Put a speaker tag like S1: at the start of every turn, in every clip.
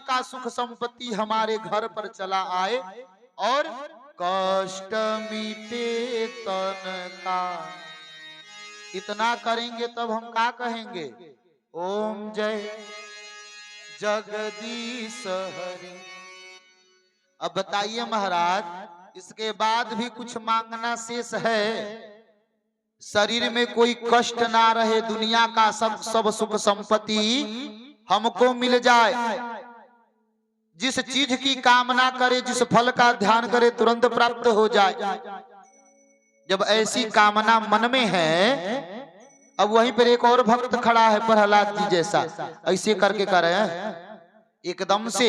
S1: का सुख संपत्ति हमारे घर पर चला आए और कष्ट मिटे तन का। इतना करेंगे तब हम क्या कहेंगे? ओम जय जगदीश हरि। अब बताइए महाराज, इसके बाद भी कुछ मांगना शेष है? शरीर में कोई कष्ट ना रहे, दुनिया का सब सुख संपत्ति हमको मिल जाए, जिस चीज की कामना करे, जिस फल का ध्यान करे तुरंत प्राप्त हो जाए। जब ऐसी कामना मन में है, अब वहीं पर एक और भक्त खड़ा है प्रहलाद जी जैसा, ऐसे करके कर रहे हैं, एकदम से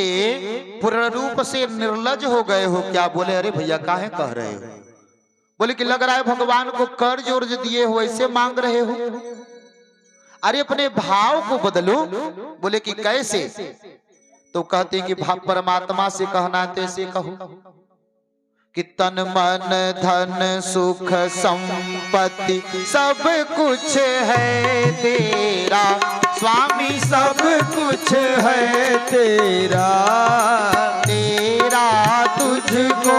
S1: पूर्ण रूप से निर्लज हो गए हो क्या? बोले अरे भैया काहे कह रहे हो? बोले कि लग रहा है भगवान को कर्ज उर्ज दिए हो, ऐसे मांग रहे हो। अरे अपने भाव को बदलो। बोले कि कैसे? तो कहते कि भाव परमात्मा से कहना है तैसे कहो कि तन मन धन सुख संपत्ति सब कुछ है तेरा स्वामी, सब कुछ है तेरा, तेरा तुझको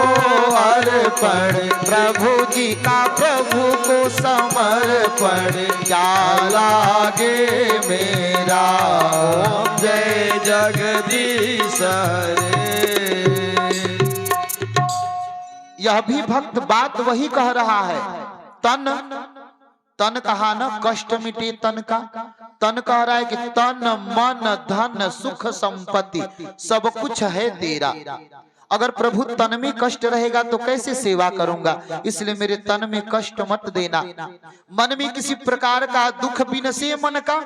S1: अर्पण प्रभु जी का, प्रभु को समर्पण क्या लागे मेरा। ओम जय जगदीश हरे। यह भी भक्त बात वही कह रहा है। तन कहा ना, कष्ट मिटे तन का। तन कह रहा है कि तन मन धन सुख संपत्ति सब कुछ है तेरा। अगर प्रभु तन में कष्ट रहेगा तो कैसे सेवा करूंगा, इसलिए मेरे तन में कष्ट मत देना। मन में किसी प्रकार का दुख बिनसे मन का,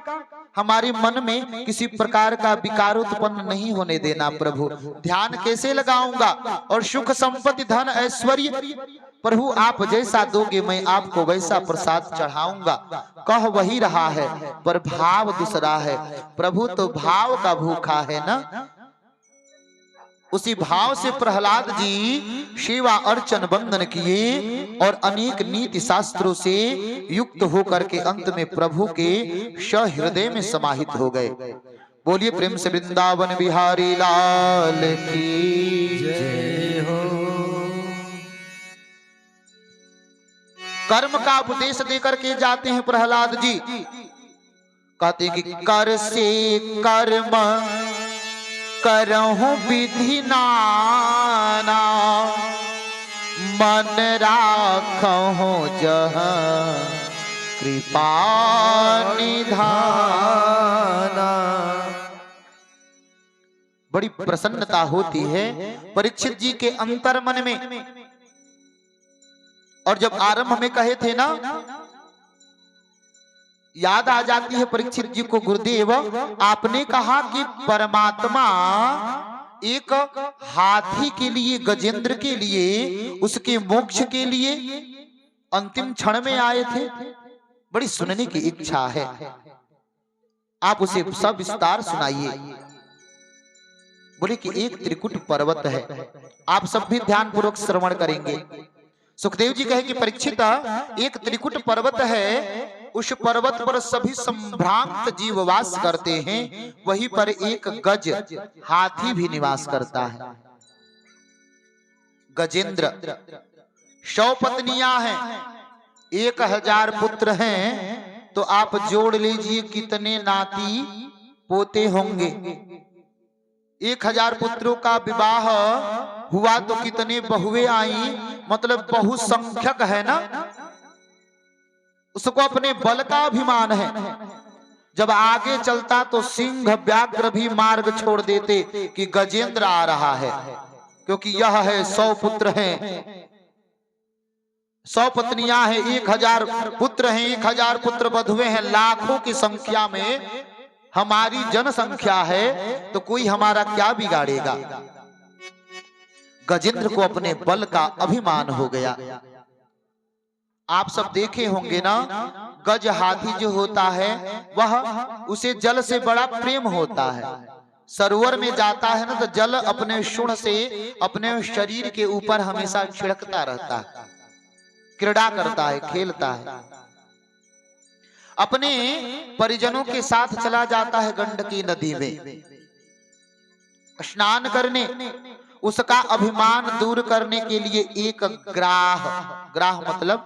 S1: हमारे मन में किसी प्रकार का विकार उत्पन्न नहीं होने देना प्रभु। ध्यान कैसे लगाऊंगा? और सुख संपत्ति धन ऐश्वर्य प्रभु आप जैसा दोगे मैं आपको वैसा प्रसाद चढ़ाऊंगा। कह वही रहा है पर भाव दूसरा है। प्रभु तो भाव का भूखा है ना। उसी भाव से प्रहलाद जी सेवा अर्चन बंदन किए और अनेक नीति शास्त्रों से युक्त होकर के अंत में प्रभु के सहृदय में समाहित हो गए। बोलिए प्रेम से वृंदावन बिहारी लाल की जय हो। कर्म का उपदेश देकर के जाते हैं प्रहलाद जी। कहते कि कर से कर्म करहूं विधि नाना, मन राखहूं जहाँ कृपा निधाना। बड़ी प्रसन्नता होती है परीक्षित जी के अंतर मन में। और जब आरंभ में कहे थे ना, याद आ जाती है परीक्षित जी को गुरुदेव आपने कहा कि परमात्मा एक हाथी के लिए, गजेंद्र के लिए, उसके मोक्ष के लिए अंतिम क्षण में आए थे। बड़ी सुनने की इच्छा है, आप उसे सब विस्तार सुनाइए। बोले कि एक त्रिकुट पर्वत है, आप सब भी ध्यान पूर्वक श्रवण करेंगे। सुखदेव जी कहे कि परीक्षित एक त्रिकुट पर्वत है, उस पर्वत पर सभी संभ्रांत जीव वास करते हैं, वहीं पर एक गज हाथी भी निवास करता है। गजेंद्र 100 पत्नियां हैं, 1000 पुत्र हैं, तो आप जोड़ लीजिए कितने नाती पोते होंगे। 1000 पुत्रों का विवाह हुआ तो कितने बहुएं आई, मतलब बहुसंख्यक है ना। उसको अपने बल का अभिमान है। जब आगे चलता तो सिंह व्याघ्र भी मार्ग छोड़ देते कि गजेंद्र आ रहा है, क्योंकि यह है 100 पुत्र हैं, 100 पत्नियां हैं, 1000 पुत्र हैं, 1000 पुत्र बधुए हैं, लाखों की संख्या में हमारी जनसंख्या है, तो कोई हमारा क्या बिगाड़ेगा। गजेंद्र को अपने बल का अभिमान हो गया। आप सब देखे होंगे ना, गज हाथी जो होता है वह उसे जल से बड़ा प्रेम होता है। सरोवर में जाता है ना तो जल अपने शुण्ड से अपने शरीर के ऊपर हमेशा छिड़कता रहता है, क्रीड़ा करता है, खेलता है। अपने परिजनों के साथ चला जाता है गंडकी नदी में, स्नान करने, उसका अभिमान दूर करने के लिए एक ग्राह, ग्राह मतलब,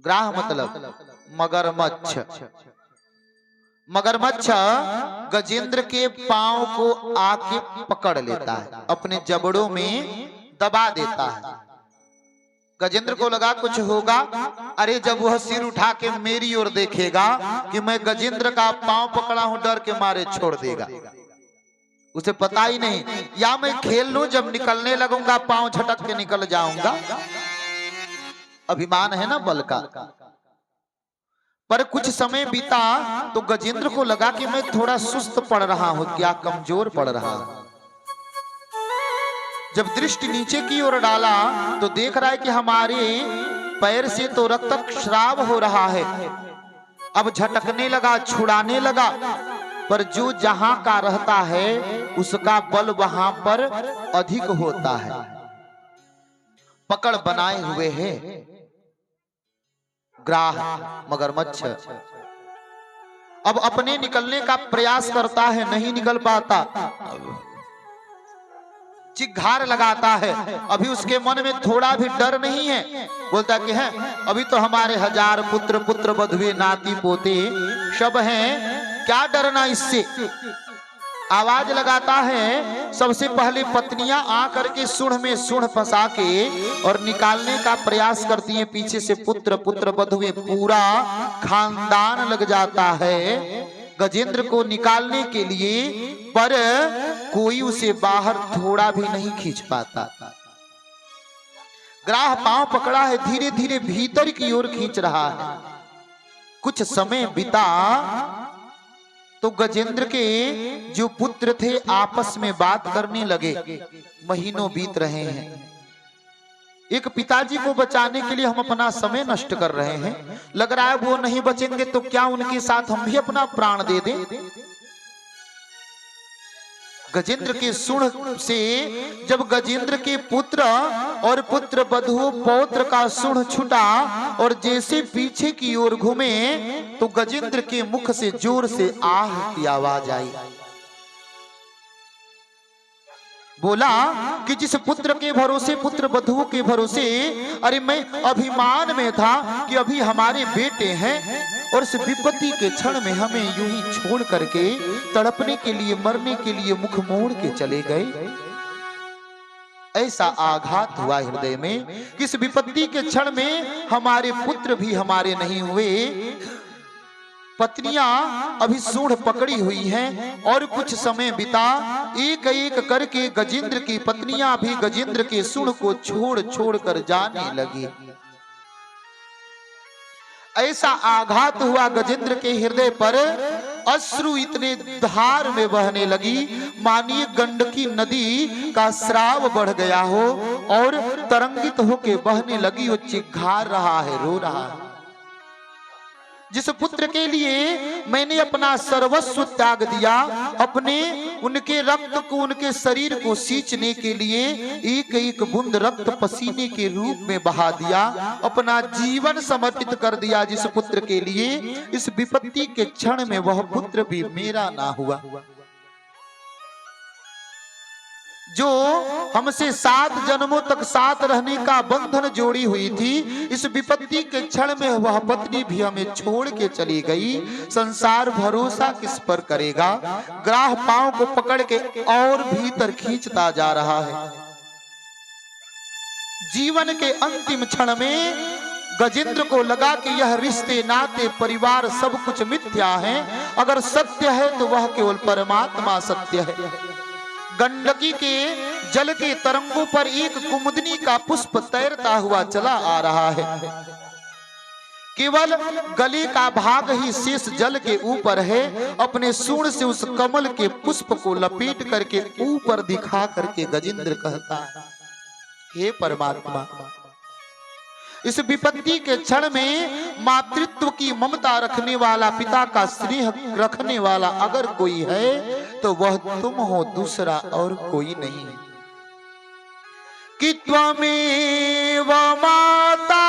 S1: ग्राह मतलब मगरमच्छ, मगरमच्छ गजेंद्र के पांव को आके पकड़ लेता है, अपने जबड़ों में दबा देता है। गजेंद्र को लगा कुछ होगा, अरे जब वह सिर उठा के मेरी ओर देखेगा कि मैं गजेंद्र का पांव पकड़ा हूं, डर के मारे छोड़ देगा। उसे पता ही नहीं, या मैं खेल लूं, जब निकलने लगूंगा पांव झटक के निकल जाऊंगा। अभिमान है ना बल का। पर कुछ समय बीता तो गजेंद्र को लगा कि मैं थोड़ा सुस्त पड़ रहा हूं, क्या कमजोर पड़ रहा हूं। जब दृष्टि नीचे की ओर डाला तो देख रहा है कि हमारे पैर से तो रक्त स्राव हो रहा है। अब झटकने लगा, छुड़ाने लगा, पर जो जहां का रहता है उसका बल वहां पर अधिक होता है। पकड़ बनाए हुए है ग्राह मगरमच्छ। अब अपने निकलने का प्रयास करता है, नहीं निकल पाता, चिघार लगाता है। अभी उसके मन में थोड़ा भी डर नहीं है, बोलता कि है अभी तो हमारे 1000 पुत्र, पुत्र बधुए, नाती पोते सब हैं, क्या डरना इससे। आवाज लगाता है। सबसे पहले पत्नियां आकर के सूंड में सूंड फंसा के और निकालने का प्रयास करती हैं। पीछे से पुत्र, पुत्र बधुए, पूरा खानदान लग जाता है गजेंद्र को निकालने के लिए, पर कोई उसे बाहर थोड़ा भी नहीं खींच पाता। ग्राह पांव पकड़ा है, धीरे धीरे भीतर की ओर खींच रहा है। कुछ समय बीता तो गजेंद्र के जो पुत्र थे आपस में बात करने लगे। महीनों बीत रहे हैं। एक पिताजी को बचाने के लिए हम अपना समय नष्ट कर रहे हैं, लग रहा है वो नहीं बचेंगे तो क्या उनके साथ हम भी अपना प्राण दे दें। गजेंद्र के सूंड से जब गजेंद्र के पुत्र और पुत्र बधू पौत्र का सूंड छूटा और जैसे पीछे की ओर घूमे तो गजेंद्र के मुख से जोर से आह की आवाज आई। बोला कि जिस पुत्र के भरोसे, पुत्र बधुओं के भरोसे, अरे मैं अभिमान में था कि अभी हमारे बेटे हैं और इस विपत्ति के क्षण में हमें यूं ही छोड़ करके तड़पने के लिए, मरने के लिए मुख मोड़ के चले गए। ऐसा आघात हुआ हृदय में कि इस विपत्ति के क्षण में हमारे पुत्र भी हमारे नहीं हुए। पत्नियां अभी सूंड पकड़ी हुई हैं और कुछ समय बिता एक एक करके गजेंद्र की पत्नियां भी गजेंद्र के सूंड को छोड़ छोड़ कर जाने लगी। ऐसा आघात हुआ गजेंद्र के हृदय पर, अश्रु इतने धार में बहने लगी मानिए गंडकी नदी का स्राव बढ़ गया हो और तरंगित होके बहने लगी। वो चिघार रहा है, रो रहा है। जिस पुत्र के लिए मैंने अपना सर्वस्व त्याग दिया, अपने उनके रक्त को, उनके शरीर को सींचने के लिए एक एक बूंद रक्त पसीने के रूप में बहा दिया, अपना जीवन समर्पित कर दिया जिस पुत्र के लिए, इस विपत्ति के क्षण में वह पुत्र भी मेरा ना हुआ। जो हमसे 7 जन्मों तक साथ रहने का बंधन जोड़ी हुई थी, इस विपत्ति के क्षण में वह पत्नी भी हमें छोड़ के चली गई। संसार भरोसा किस पर करेगा। ग्राह पांव को पकड़ के और भीतर खींचता जा रहा है। जीवन के अंतिम क्षण में गजेंद्र को लगा कि यह रिश्ते, नाते, परिवार सब कुछ मिथ्या है। अगर सत्य है तो वह केवल परमात्मा सत्य है। गंडकी के जल के तरंगों पर एक कुमुदनी का पुष्प तैरता हुआ चला आ रहा है। केवल गले का भाग ही शेष जल के ऊपर है। अपने सूंड से उस कमल के पुष्प को लपेट करके ऊपर दिखा करके गजेंद्र कहता है, हे परमात्मा, इस विपत्ति के क्षण में मातृत्व की ममता रखने वाला, पिता का स्नेह रखने वाला अगर कोई है तो वह तुम हो, दूसरा और कोई नहीं। कि त्वमेव माता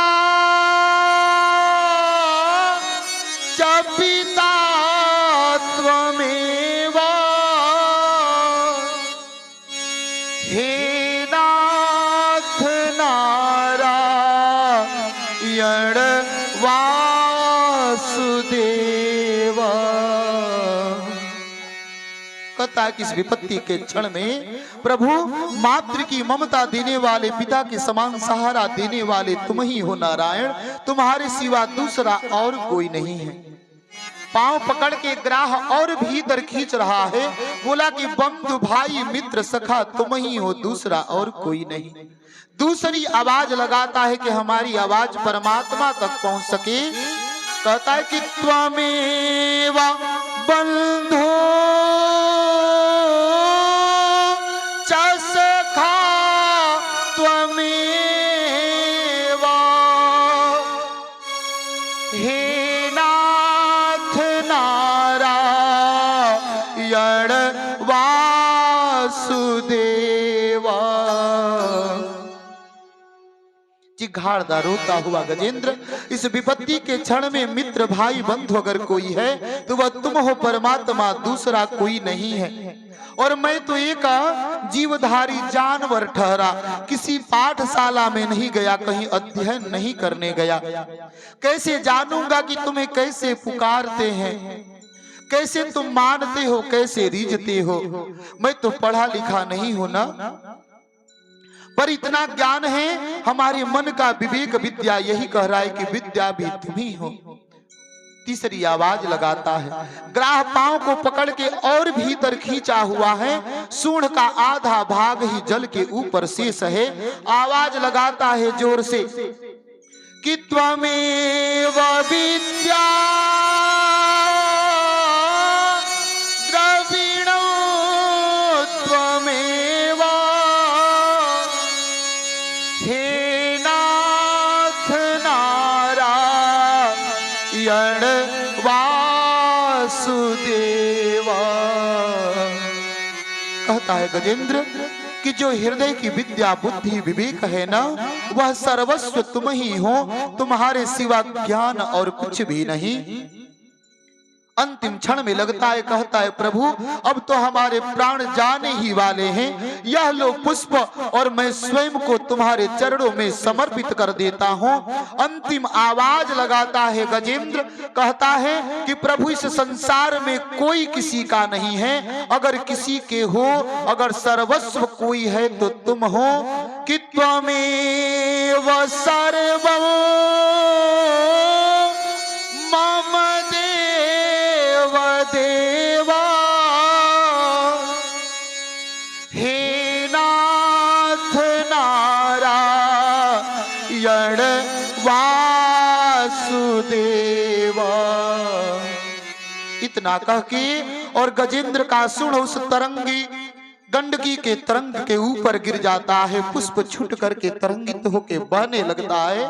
S1: च पिता त्वमेव कहता है कि इस विपत्ति के क्षण में प्रभु मातृ की ममता देने वाले, पिता के समान सहारा देने वाले तुम ही हो नारायण, तुम्हारे सिवा दूसरा और कोई नहीं है। पांव पकड़ के ग्राह और भीतर खींच रहा है, बोला कि बंधु भाई मित्र सखा तुम ही हो, दूसरा और कोई नहीं। दूसरी आवाज लगाता है कि हमारी आवाज परमात्मा तक पहुंच सके। कहता है कि त्वमेव बंधो च सखा त्वमेव, हे नाथ नारायण वासुदेवा। जिघाड़दा रोता हुआ गजेंद्र इस विपत्ति के क्षण में मित्र भाई बंधु अगर कोई है तो वह तुम हो परमात्मा, दूसरा कोई नहीं है। और मैं तो एक जीवधारी जानवर ठहरा, किसी पाठशाला में नहीं गया, कहीं अध्ययन नहीं करने गया, कैसे जानूंगा कि तुम्हें कैसे पुकारते हैं, कैसे तुम मानते हो, कैसे रीझते हो। मैं तो पढ़ा लिखा नहीं हूं ना, पर इतना ज्ञान है, हमारे मन का विवेक विद्या यही कह रहा है कि विद्या भी तुम ही हो। तीसरी आवाज लगाता है, ग्राह पांव को पकड़ के और भीतर खींचा हुआ है, सूंड का आधा भाग ही जल के ऊपर शेष है। आवाज लगाता है जोर से कि त्वमेव विद्या द्रविणो त्वमेव, हे नाथ नारायण वासुदेवा। कहता है गजेंद्र कि जो हृदय की विद्या बुद्धि विवेक है ना, वह सर्वस्व तुम ही हो, तुम्हारे सिवा ज्ञान और कुछ भी नहीं। अंतिम क्षण में लगता है, कहता है प्रभु अब तो हमारे प्राण जाने ही वाले हैं, यह लो पुष्प और मैं स्वयं को तुम्हारे चरणों में समर्पित कर देता हूं। अंतिम आवाज लगाता है गजेंद्र, कहता है कि प्रभु इस संसार में कोई किसी का नहीं है, अगर किसी के हो, अगर सर्वस्व कोई है तो तुम हो। कि त्वमेव सर्वं मम देवा, हे नाथ नारायण वासुदेवा। इतना कह के और गजेंद्र का सुन उस तरंगी गंडकी के तरंग के ऊपर गिर जाता है, पुष्प छूट करके तरंगित होके बहने लगता है।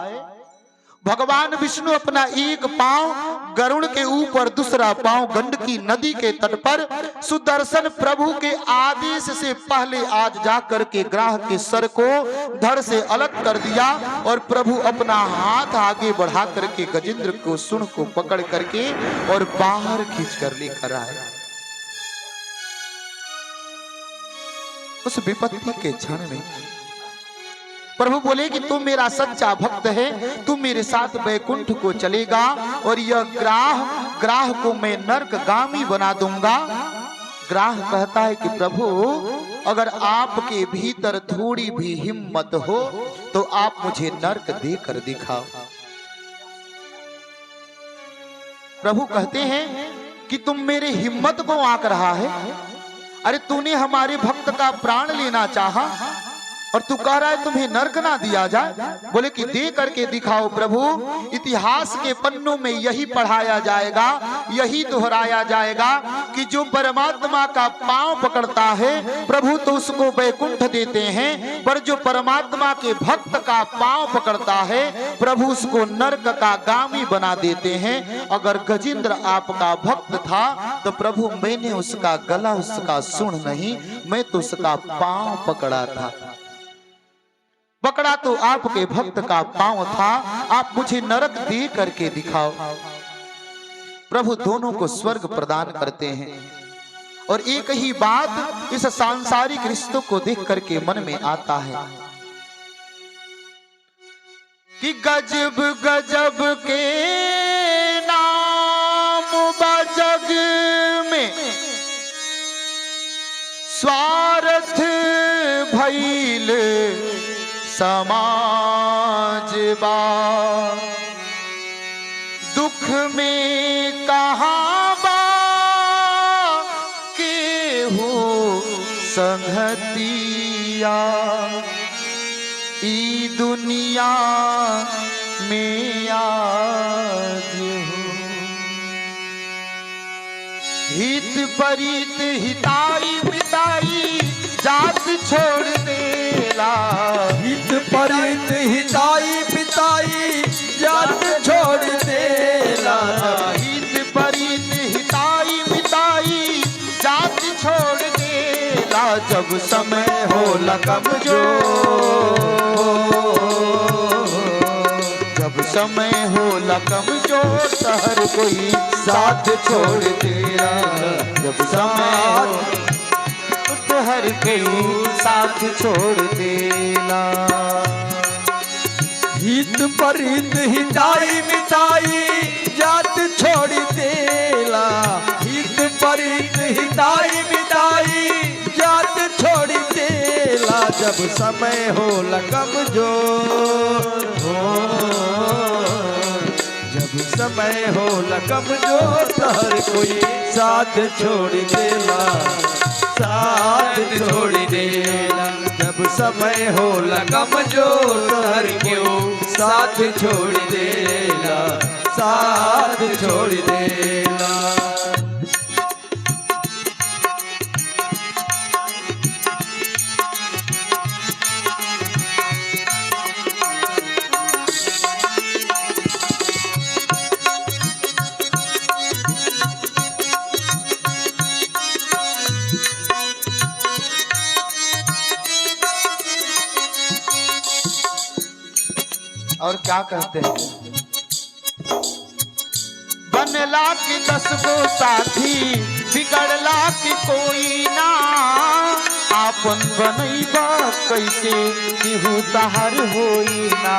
S1: भगवान विष्णु अपना एक पांव गरुड़ के ऊपर, दूसरा पांव गंडकी नदी के तट पर, सुदर्शन प्रभु के आदेश से पहले आज जाकर के ग्राह के सर को धड़ से अलग कर दिया और प्रभु अपना हाथ आगे बढ़ा करके गजेंद्र को सुन को पकड़ करके और बाहर खींच कर लेकर आए। उस विपत्ति के क्षण में प्रभु बोले कि तुम मेरा सच्चा भक्त है, तुम मेरे साथ वैकुंठ को चलेगा और यह ग्राह को मैं नरकगामी बना दूंगा। ग्राह कहता है कि प्रभु अगर आपके भीतर थोड़ी भी हिम्मत हो तो आप मुझे नरक देकर दिखाओ। प्रभु कहते हैं कि तुम मेरे हिम्मत को आंक रहा है, अरे तूने हमारे भक्त का प्राण लेना चाहा और तू कह रहा है तुम्हें नरक ना दिया जाए। बोले कि दे करके दिखाओ प्रभु, इतिहास के पन्नों में यही पढ़ाया जाएगा, यही दोहराया जाएगा कि जो परमात्मा का पांव पकड़ता है प्रभु तो उसको वैकुंठ देते हैं, पर जो परमात्मा के भक्त का पांव पकड़ता है प्रभु उसको नरक का गामी बना देते हैं। अगर गजेंद्र आपका भक्त था तो प्रभु मैंने उसका गला, उसका सुन नहीं, मैं तो उसका पांव पकड़ा था। पकड़ा तो आपके भक्त का पांव था, आप मुझे नरक दे करके दिखाओ। प्रभु दोनों को स्वर्ग प्रदान करते हैं और एक ही बात इस सांसारिक रिश्तों को देख करके मन में आता है कि गजब गजब के नाम बजग में स्वार्थ भइल समाजबा, दुख में कहाँ बा केहू संगतिया, ई दुनिया में आज हो। हित परित हिताई मिताई जात छोड़ देला,
S2: हित परित हिताई पिताई जात छोड़ देला,
S1: हित परित हिताई मिताई जात छोड़ देला, जब समय होला कमजोर, जब समय होला कमजोर तो हर कोई साथ छोड़ देला, जब समय तो हर कोई साथ छोड़ देला।
S2: हित परित हिताई मिताई जात छोड़ देला, हित परित हिताई मिताई जात छोड़ देला, जब समय होला कमजोर हो, जब समय होला कमजोर तो हर कोई साथ छोड़ देला, साथ छोड़ देला, जब समय होला कमजोर तो हर कोई साथ छोड़ देला, साथ छोड़ देला।
S1: और क्या कहते हैं, बनला के 10 गो साथी बिगड़ला के कोई ना, आपन बनैबा कैसे केहू तहार होई ना,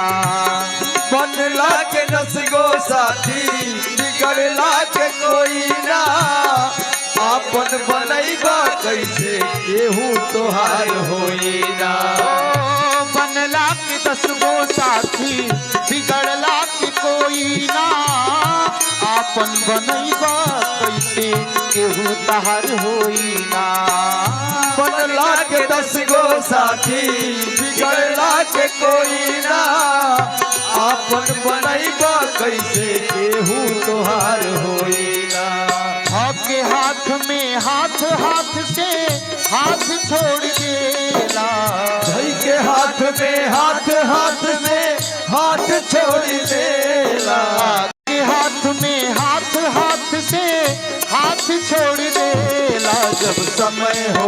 S2: बनला के 10 गो साथी बिगड़ला के कोई ना, आपन बनैबा कैसे केहू तोहार होई ना,
S1: बनला के 10 गो साथी बिगड़ला के कोई ना, आपन बनैबा कैसे केहू तहार होई ना,
S2: बनला के 10 गो साथी बिगड़ला के कोई ना, आपन बनैबा कैसे केहू तोहार होई ना।
S1: के हाथ में हाथ हाथ से हाथ छोड़ देला,
S2: भाई के हाथ में हाथ हाथ में हाथ छोड़ देला,
S1: के हाथ में हाथ हाथ से हाथ छोड़ देला, जब समय हो